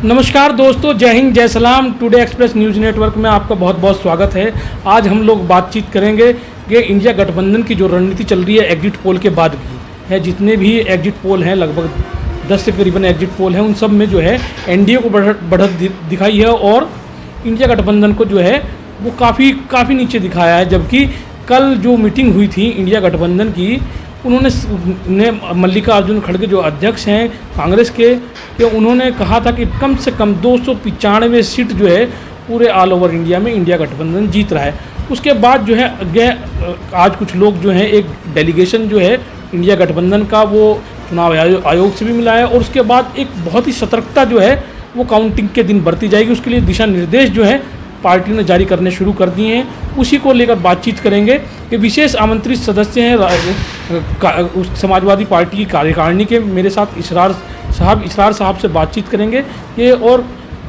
नमस्कार दोस्तों, जय हिंद, जय सलाम। टुडे एक्सप्रेस न्यूज़ नेटवर्क में आपका बहुत बहुत स्वागत है। आज हम लोग बातचीत करेंगे कि इंडिया गठबंधन की जो रणनीति चल रही है एग्जिट पोल के बाद भी है। जितने भी एग्जिट पोल हैं, लगभग 10 से करीबन एग्जिट पोल हैं, उन सब में जो है एनडीए को बढ़त दिखाई है और इंडिया गठबंधन को जो है वो काफ़ी नीचे दिखाया है। जबकि कल जो मीटिंग हुई थी इंडिया गठबंधन की, उन्होंने मल्लिकार्जुन खड़गे जो अध्यक्ष हैं कांग्रेस के, उन्होंने कहा था कि कम से कम 295 सीट जो है पूरे ऑल ओवर इंडिया में इंडिया गठबंधन जीत रहा है। उसके बाद जो है आज कुछ लोग जो हैं, एक डेलीगेशन जो है इंडिया गठबंधन का वो चुनाव आयोग से भी मिला है और उसके बाद एक बहुत ही सतर्कता जो है वो काउंटिंग के दिन बरती जाएगी। उसके लिए दिशा निर्देश जो है पार्टी ने जारी करने शुरू कर दिए हैं। उसी को लेकर बातचीत करेंगे कि विशेष आमंत्रित सदस्य हैं समाजवादी पार्टी की कार्यकारिणी के, मेरे साथ इसरार साहब से बातचीत करेंगे। ये और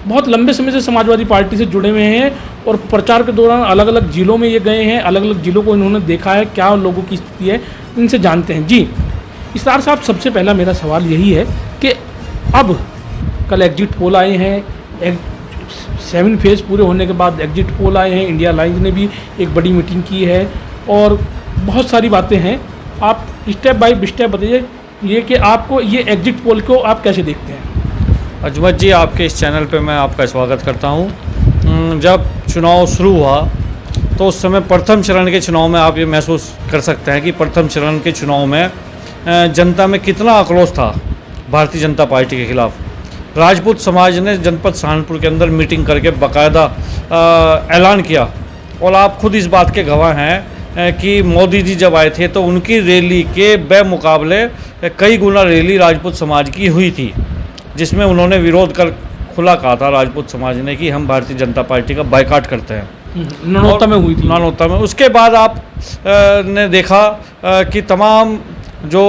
बहुत लंबे समय से समाजवादी पार्टी से जुड़े हुए हैं और प्रचार के दौरान अलग अलग जिलों में ये गए हैं, अलग अलग जिलों को इन्होंने देखा है, क्या लोगों की स्थिति है, इनसे जानते हैं। जी इसरार साहब, सबसे पहला मेरा सवाल यही है कि अब कल एग्जिट पोल आए हैं, 7 फेज़ पूरे होने के बाद एग्जिट पोल आए हैं, इंडिया अलायंस ने भी एक बड़ी मीटिंग की है और बहुत सारी बातें हैं। आप स्टेप बाय स्टेप बताइए ये कि आपको ये एग्जिट पोल को आप कैसे देखते हैं। अजमत जी, आपके इस चैनल पे मैं आपका स्वागत करता हूँ। जब चुनाव शुरू हुआ तो उस समय प्रथम चरण के चुनाव में आप ये महसूस कर सकते हैं कि प्रथम चरण के चुनाव में जनता में कितना आक्रोश था भारतीय जनता पार्टी के खिलाफ। राजपूत समाज ने जनपद सहारनपुर के अंदर मीटिंग करके बाकायदा ऐलान किया और आप खुद इस बात के गवाह हैं कि मोदी जी जब आए थे तो उनकी रैली के बेमुकाबले कई गुना रैली राजपूत समाज की हुई थी, जिसमें उन्होंने विरोध कर खुला कहा था राजपूत समाज ने कि हम भारतीय जनता पार्टी का बायकॉट करते हैं। ननौता में हुई थी। ननौता में। उसके बाद आप ने देखा कि तमाम जो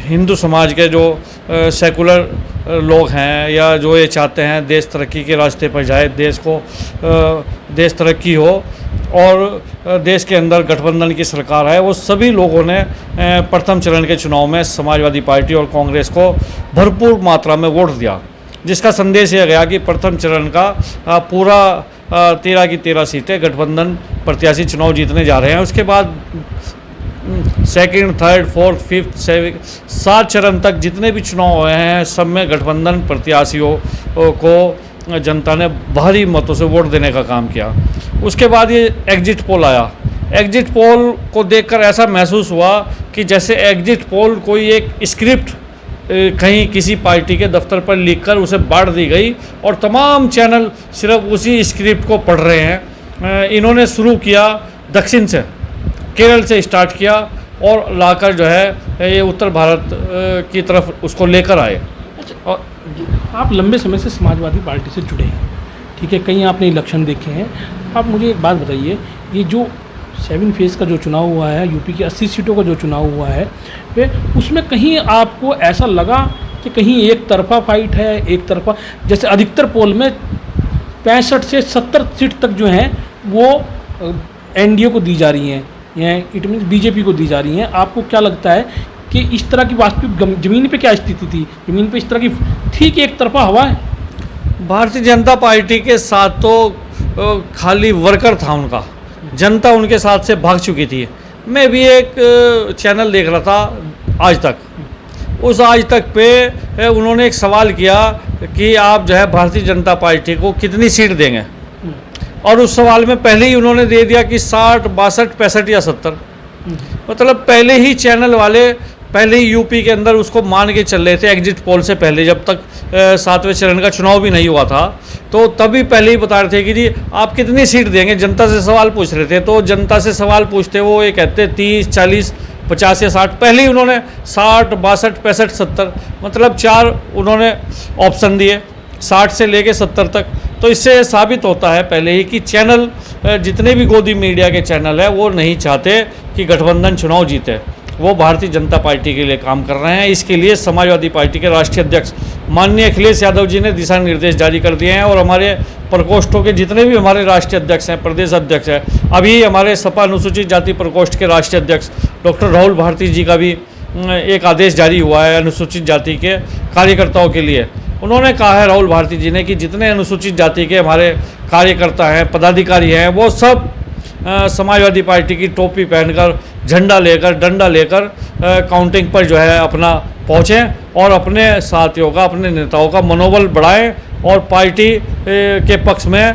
हिंदू समाज के जो सेकुलर लोग हैं या जो ये चाहते हैं देश तरक्की के रास्ते पर जाए, देश तरक्की हो और देश के अंदर गठबंधन की सरकार है, वो सभी लोगों ने प्रथम चरण के चुनाव में समाजवादी पार्टी और कांग्रेस को भरपूर मात्रा में वोट दिया, जिसका संदेश यह गया कि प्रथम चरण का पूरा 13 की 13 सीटें गठबंधन प्रत्याशी चुनाव जीतने जा रहे हैं। उसके बाद सेकंड, थर्ड, फोर्थ, फिफ्थ, 7 चरण तक जितने भी चुनाव हुए हैं सब में गठबंधन प्रत्याशियों को जनता ने भारी मतों से वोट देने का काम किया। उसके बाद ये एग्जिट पोल आया। एग्जिट पोल को देखकर ऐसा महसूस हुआ कि जैसे एग्जिट पोल कोई एक स्क्रिप्ट कहीं किसी पार्टी के दफ्तर पर लिखकर उसे बांट दी गई और तमाम चैनल सिर्फ उसी स्क्रिप्ट को पढ़ रहे हैं। इन्होंने शुरू किया दक्षिण से, केरल से स्टार्ट किया और लाकर जो है ये उत्तर भारत की तरफ उसको लेकर आए। अच्छा, और आप लंबे समय से समाजवादी पार्टी से जुड़े हैं, ठीक है, कहीं आपने इलेक्शन देखे हैं। आप मुझे एक बात बताइए, ये जो 7 फेज़ का जो चुनाव हुआ है, यूपी की 80 सीटों का जो चुनाव हुआ है, वे उसमें कहीं आपको ऐसा लगा कि कहीं एक तरफा फाइट है, एक तरफा, जैसे अधिकतर पोल में 65 से 70 सीट तक जो हैं वो एनडीए को दी जा रही हैं, इट मीन्स बीजेपी को दी जा रही हैं। आपको क्या लगता है कि इस तरह की वास्तविक ज़मीन पे क्या स्थिति थी? ज़मीन पे इस तरह की थी कि एक तरफा हवा है? भारतीय जनता पार्टी के साथ तो खाली वर्कर था उनका, जनता उनके साथ से भाग चुकी थी। मैं भी एक चैनल देख रहा था आज तक, उस आज तक पे उन्होंने एक सवाल किया कि आप जो है भारतीय जनता पार्टी को कितनी सीट देंगे, और उस सवाल में पहले ही उन्होंने दे दिया कि 60, 62, 65 या 70। मतलब पहले ही चैनल वाले पहले ही यूपी के अंदर उसको मान के चल रहे थे। एग्जिट पोल से पहले, जब तक 7वें चरण का चुनाव भी नहीं हुआ था, तो तभी पहले ही बता रहे थे कि जी आप कितनी सीट देंगे। जनता से सवाल पूछ रहे थे, तो जनता से सवाल पूछते वो ये कहते 30, 40, 50 या 60। पहले ही उन्होंने 60, 62, 65, 70 मतलब 4 उन्होंने ऑप्शन दिए, 60 से लेके 70 तक। तो इससे साबित होता है पहले ही कि चैनल, जितने भी गोदी मीडिया के चैनल है, वो नहीं चाहते कि गठबंधन चुनाव जीते, वो भारतीय जनता पार्टी के लिए काम कर रहे हैं। इसके लिए समाजवादी पार्टी के राष्ट्रीय अध्यक्ष माननीय अखिलेश यादव जी ने दिशा निर्देश जारी कर दिए हैं और हमारे प्रकोष्ठों के जितने भी हमारे राष्ट्रीय अध्यक्ष हैं, प्रदेश अध्यक्ष हैं, अभी हमारे सपा अनुसूचित जाति प्रकोष्ठ के राष्ट्रीय अध्यक्ष डॉक्टर राहुल भारती जी का भी एक आदेश जारी हुआ है अनुसूचित जाति के कार्यकर्ताओं के लिए उन्होंने कहा है राहुल भारती जी ने कि जितने अनुसूचित जाति के हमारे कार्यकर्ता हैं, पदाधिकारी हैं, वो सब समाजवादी पार्टी की टोपी पहनकर, झंडा लेकर, डंडा लेकर काउंटिंग पर जो है अपना पहुँचें और अपने साथियों का, अपने नेताओं का मनोबल बढ़ाएं और पार्टी के पक्ष में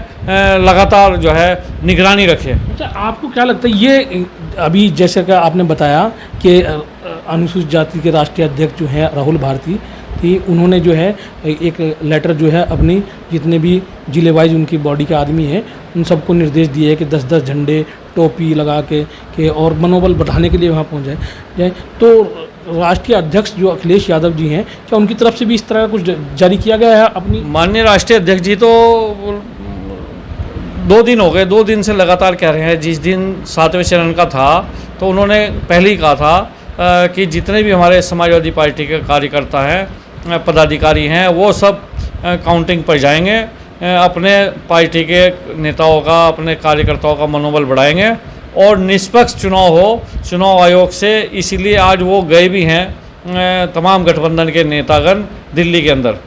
लगातार जो है निगरानी रखें। अच्छा, आपको क्या लगता है ये अभी जैसे कि आपने बताया कि अनुसूचित जाति के राष्ट्रीय अध्यक्ष जो हैं राहुल भारती कि उन्होंने जो है एक लेटर जो है अपनी जितने भी जिले वाइज उनकी बॉडी के आदमी हैं उन सबको निर्देश दिए है कि 10-10 झंडे टोपी लगा के और मनोबल बढ़ाने के लिए वहाँ पहुँच जाए। तो राष्ट्रीय अध्यक्ष जो अखिलेश यादव जी हैं, क्या उनकी तरफ से भी इस तरह का कुछ जारी किया गया है? अपनी माननीय राष्ट्रीय अध्यक्ष जी तो 2 दिन हो गए, 2 दिन से लगातार कह रहे हैं। जिस दिन 7वें चरण का था तो उन्होंने पहले ही कहा था कि जितने भी हमारे समाजवादी पार्टी के कार्यकर्ता हैं, पदाधिकारी हैं, वो सब काउंटिंग पर जाएंगे, अपने पार्टी के नेताओं का, अपने कार्यकर्ताओं का मनोबल बढ़ाएंगे और निष्पक्ष चुनाव हो चुनाव आयोग से। इसीलिए आज वो गए भी हैं तमाम गठबंधन के नेतागण दिल्ली के अंदर।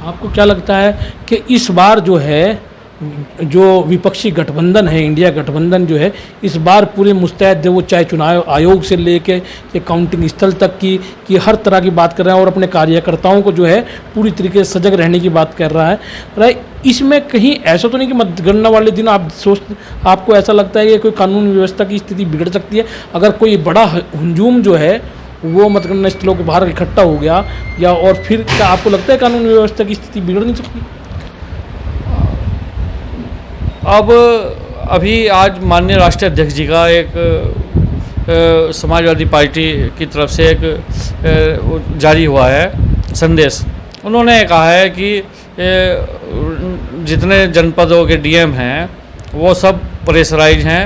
आपको क्या लगता है कि इस बार जो है जो विपक्षी गठबंधन है, इंडिया गठबंधन जो है, इस बार पूरे मुस्तैद है, वो चाहे चुनाव आयोग से लेके काउंटिंग स्थल तक की हर तरह की बात कर रहे हैं और अपने कार्यकर्ताओं को जो है पूरी तरीके से सजग रहने की बात कर रहा है। इसमें कहीं ऐसा तो नहीं कि मतगणना वाले दिन आपको ऐसा लगता है कि कोई कानून व्यवस्था की स्थिति बिगड़ सकती है अगर कोई बड़ा हजूम जो है वो मतगणना स्थलों के बाहर इकट्ठा हो गया, या और फिर क्या आपको लगता है कानून व्यवस्था की स्थिति बिगड़ नहीं सकती? अब अभी आज माननीय राष्ट्रीय अध्यक्ष जी का एक समाजवादी पार्टी की तरफ से एक जारी हुआ है संदेश। उन्होंने कहा है कि जितने जनपदों के डीएम हैं वो सब प्रेशराइज हैं